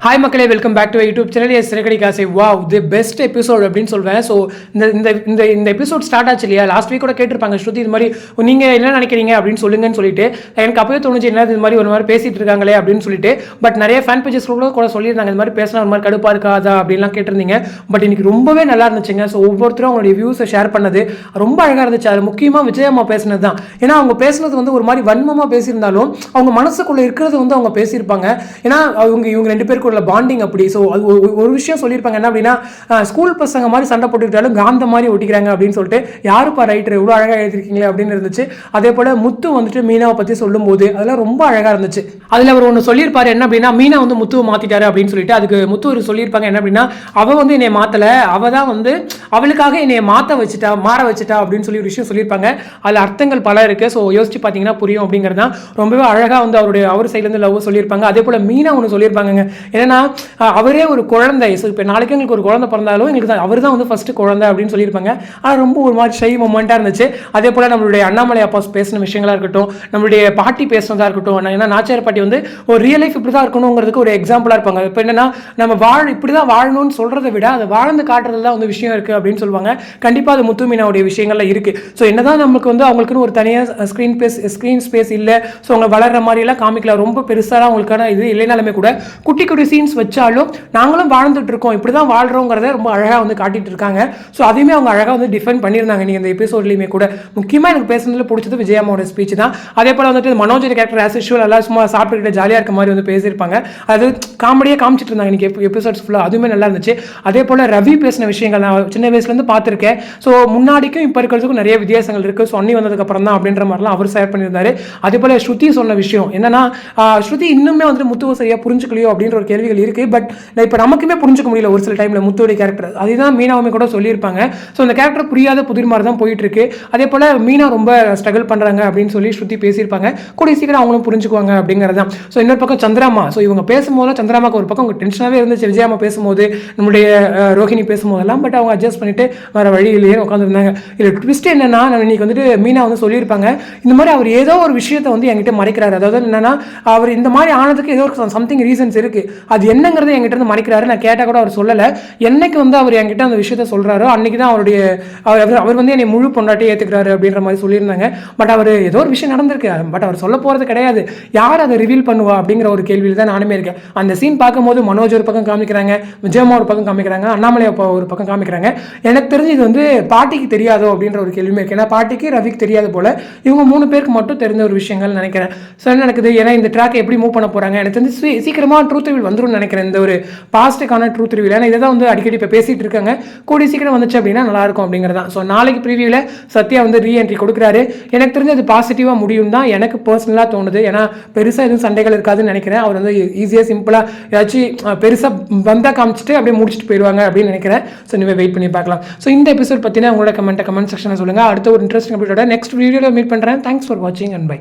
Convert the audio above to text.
Hi மக்களே, welcome back to YouTube channel. எஸ் சிறகடி காசை. வாவ், தி பெஸ்ட் எபிசோட் அப்படின்னு சொல்வேன். ஸோ இந்த எபிசோட் ஸ்டார்ட் ஆச்சு இல்லையா, லாஸ்ட் வீக் கூட கேட்டிருப்பாங்க ஸ்ருதி இது மாதிரி நீங்கள் என்ன நினைக்கிறீங்க அப்படின்னு சொல்லுங்கன்னு சொல்லிட்டு. எனக்கு அப்பவே தோணுச்சு என்ன இது மாதிரி ஒரு மாதிரி பேசிட்டு இருக்காங்களே அப்படின்னு சொல்லிட்டு. பட் நிறைய ஃபேன் பேஜஸ் கூட சொல்லியிருந்தாங்க இந்த மாதிரி பேசினா ஒரு மாதிரி கடுப்பாக இருக்காதா அப்படின்லாம் கேட்டிருந்தீங்க. பட் இன்னைக்கு ரொம்பவே நல்லா இருந்துச்சுங்க. ஸோ ஒவ்வொருத்தரும் அவங்களுடைய வியூஸை ஷேர் பண்ணது ரொம்ப அழகாக இருந்துச்சு. அது முக்கியமாக விஜயம்மா பேசினது தான். ஏன்னா அவங்க பேசுனது வந்து ஒரு மாதிரி வன்மமாக பேசியிருந்தாலும் அவங்க மனசுக்குள்ளே இருக்கிறது வந்து அவங்க பேசியிருப்பாங்க. ஏன்னா இவங்க ரெண்டு பேருக்கு பாண்டிங் அப்படி. ஸோ அது ஒரு விஷயம் சொல்லியிருப்பாங்க என்ன அப்படின்னா, ஸ்கூல் பசங்க மாதிரி சண்டை போட்டுக்கிட்டாலும் காந்த மாதிரி ஒட்டிக்கிறாங்க அப்படின்னு சொல்லிட்டு. யாருப்பா ரைட்டர் இவ்வளோ அழகாக எழுதிருக்கீங்களே அப்படின்னு இருந்துச்சு. அதே போல் முத்து வந்துட்டு மீனாவை பற்றி சொல்லும் போது அதெல்லாம் ரொம்ப அழகாக இருந்துச்சு. அதில் அவர் ஒன்று சொல்லியிருப்பாரு என்ன அப்படின்னா, மீனா வந்து முத்துவை மாற்றிட்டாரு அப்படின்னு சொல்லிட்டு. அதுக்கு முத்து ஒரு சொல்லியிருப்பாங்க என்ன அப்படின்னா, அவள் வந்து என்னை மாற்றலை, அவள் தான் வந்து அவளுக்காக என்னை மாற வச்சுட்டா அப்படின்னு சொல்லி ஒரு விஷயம் சொல்லியிருப்பாங்க. அதில் அர்த்தங்கள் பல இருக்கு. ஸோ யோசிச்சு பார்த்தீங்கன்னா புரியும் அப்படிங்கிறது தான். ரொம்பவே அழகாக வந்து அவர் சைட்லேருந்து லவ் சொல்லியிருப்பாங்க. அதே போல் மீனா ஒன்று சொல்லியிருப்பாங்க. ஏன்னா அவரே ஒரு குழந்தை. ஸோ இப்போ நாளைக்கு எங்களுக்கு ஒரு குழந்தை பிறந்தாலும் எங்களுக்கு அவர் தான் வந்து ஃபர்ஸ்ட் குழந்தை அப்படின்னு சொல்லியிருப்பாங்க. ஆனால் ரொம்ப ஒரு மாதிரி ஷை மொமெண்ட்டாக இருந்துச்சு. அதே போல் நம்மளுடைய அண்ணாமலை அப்பா பேசின விஷயங்களா இருக்கட்டும், நம்மளுடைய பாட்டி பேசினதா இருக்கட்டும். ஏன்னா நாச்சியார் பாட்டி வந்து ஒரு ரியல் லைஃப் இப்படி தான் இருக்கணுங்கிறதுக்கு ஒரு எக்ஸாம்பிளாக இருப்பாங்க. இப்போ என்னன்னா, நம்ம இப்படி தான் வாழணும்னு சொல்கிறத விட அதை வாழ்ந்து காட்டுறதுல தான் வந்து விஷயம் இருக்குது அப்படின்னு சொல்லுவாங்க. கண்டிப்பாக அது முத்து மீனாவுடைய விஷயங்கள்ல இருக்குது. ஸோ என்னதான் நமக்கு வந்து அவங்களுக்குன்னு ஒரு தனியாக ஸ்க்ரீன் ஸ்பேஸ் இல்லை. ஸோ அவங்க வளர்கிற மாதிரிலாம் காமிக்கல. ரொம்ப பெருசாக அவங்களுக்கான இது இல்லைனாலுமே கூட குட்டி குட்டி சீன்ஸ் வச்சாலும் நாங்களும் வாழ்ந்துட்டு இருக்கோம், இப்படி தான் வாழ்கிறோங்கிறத ரொம்ப அழகாக வந்து காட்டிட்டு இருக்காங்க. ஸோ அதையுமே அவங்க அழகாக வந்து டிஃபைன் பண்ணியிருந்தாங்க நீங்கள் இந்த எபிசோட்லையுமே கூட. முக்கியமாக எனக்கு பேசுனதில் பிடிச்சது விஜயம்மாவோட ஸ்பீச் தான். அதே போல் வந்துட்டு மனோஜோட கேரக்டர் ஆஸ் யூஷுவல் எல்லாம் சும்மா சாப்பிட்டுக்கிட்டு ஜாலியாக இருக்க மாதிரி வந்து பேசியிருப்பாங்க. அது காமெடியாக காமிச்சிட்டு இருந்தாங்க இன்னைக்கு எபிசோட்ஸ் ஃபுல்லாக. அதுவுமே நல்லா இருந்துச்சு. அதே போல் ரவி பேசின விஷயங்கள் நான் சின்ன வயசுலேருந்து பார்த்துருக்கேன். ஸோ முன்னாடிக்கும் இப்போ இருக்கிறதுக்கும் நிறைய வித்தியாசங்கள் இருக்குது. ஸோ அண்ணி வந்ததுக்கப்புறம் தான் அப்படின்ற மாதிரிலாம் அவர் ஷேர் பண்ணியிருந்தாரு. அதே போல் ஸ்ருதி சொன்ன விஷயம் என்னன்னா, ஸ்ருதி இன்னுமே வந்துட்டு முத்துவை சரியாக புரிஞ்சுக்கலையோ அப்படின்ற ஒரு கேள்விகள் இருக்குது. பட் இப்போ நமக்குமே புரிஞ்சுக்க முடியல ஒரு சில டைமில் முத்துவோடைய கேரக்டர். அதுதான் மீனாவுமே கூட சொல்லியிருப்பாங்க. ஸோ அந்த கேரக்டர் புரியாத புதிர் மாதிரி தான் போயிட்டு இருக்கு. அதே போல் மீனா ரொம்ப ஸ்ட்ரகிள் பண்ணுறாங்க அப்படின்னு சொல்லி ஸ்ருதி பேசியிருப்பாங்க. கூடிய சீக்கிரம் அவங்களும் புரிஞ்சுக்குவாங்க அப்படிங்கிறது தான். ஸோ இன்னொரு பக்கம் சந்திராமா. ஸோ இவங்க பேசும்போது சந்திராமாக்கு ஒரு பக்கம் டென்ஷனாகவே இருந்துச்சு விஜயாமா பேசும்போது, நம்மளுடைய ரோஹிணி பேசும்போதெல்லாம். பட் அவங்க அட்ஜஸ்ட் பண்ணிட்டு வேற வழியிலேயே உட்காந்துருந்தாங்க. இதில் ட்விஸ்ட் என்னன்னா, நான் இன்னைக்கு வந்துட்டு மீனா வந்து சொல்லியிருப்பாங்க இந்த மாதிரி அவர் ஏதோ ஒரு விஷயத்தை வந்து என்கிட்ட மறைக்கிறாரு. அதாவது என்னன்னா, அவர் இந்த மாதிரி ஆனதுக்கு ஏதோ ஒரு சம்திங் ரீசன்ஸ் இருக்கு. அது என்னங்கிறது என்கிட்ட இருந்து மறைக்கிறாரு. நான் கேட்டால் கூட அவர் சொல்லலை. என்னைக்கு வந்து அவர் என்கிட்ட அந்த விஷயத்த சொல்றாரோ அன்னைக்கு தான் அவர் வந்து என்னை முழு பொண்டாட்டி ஏற்றுக்கிறாரு அப்படின்ற மாதிரி சொல்லியிருந்தாங்க. பட் அவர் ஏதோ ஒரு விஷயம் நடந்திருக்கு. பட் அவர் சொல்ல போகிறது கிடையாது. யார் அதை ரிவீல் பண்ணுவா அப்படிங்கிற ஒரு கேள்வியில் தான் நானுமே இருக்கேன். அந்த சீன் பார்க்கும்போது மனோஜ் ஒரு பக்கம் காமிக்கிறாங்க, விஜயம்மா ஒரு பக்கம் காமிக்கிறாங்க, அண்ணாமலை ஒரு பக்கம் காமிக்கிறாங்க. எனக்கு தெரிஞ்சு இது வந்து பாட்டிக்கு தெரியாதோ அப்படின்ற ஒரு கேள்வியுமே இருக்கு. ஏன்னா பாட்டிக்கு ரவிக்கு தெரியாத போல இவங்க 3 பேருக்கு மட்டும் தெரிஞ்ச ஒரு விஷயங்கள் நினைக்கிறேன். ஸோ என்ன நடக்குது, ஏன்னா இந்த ட்ராக் எப்படி மூவ் பண்ண போறாங்க, எனக்கு தெரிஞ்சு சீக்கிரமாக ட்ரூத் ரிவீல் வந்துடும் நினைக்கிறேன். இந்த ஒரு பாஸ்ட்டுக்கான ட்ரூத் ரிவீல். ஏன்னா இதை தான் வந்து அடிக்கடி இப்போ பேசிட்டு இருக்காங்க. கூடிய சீக்கிரம் வந்துச்சு அப்படின்னா நல்லா இருக்கும் அப்படிங்கிறதான். ஸோ நாளைக்கு ப்ரிவியூவில் சத்யா வந்து ரீஎன்ட்ரி கொடுக்குறாரு. எனக்கு தெரிஞ்சு அது பாசிட்டிவாக முடியும் தான் எனக்கு பர்சனலாக தோணுது. ஏன்னா பெருசாக எதுவும் சண்டைகள் இருக்காதுன்னு நினைக்கிறேன். அவர் வந்து ஈஸியாக சிம்பிளாக ஏதாச்சும் பெருசாக வந்தால் காமிச்சிட்டு அப்படியே முடிச்சுட்டு போயிடுவாங்க அப்படின்னு நினைக்கிறேன். ஸோ நீங்கள் வெயிட் பண்ணி பார்க்கலாம். ஸோ இந்த எபிசோட் பற்றினா உங்களோட கமெண்ட் செக்ஷனில் சொல்லுங்கள். அடுத்த ஒரு இன்ட்ரெஸ்டிங் எபிசோட நெக்ஸ்ட் வீடியோவில் மீட் பண்ணுறேன். தேங்க்ஸ் ஃபார் வாட்சிங் அண்ட் பை.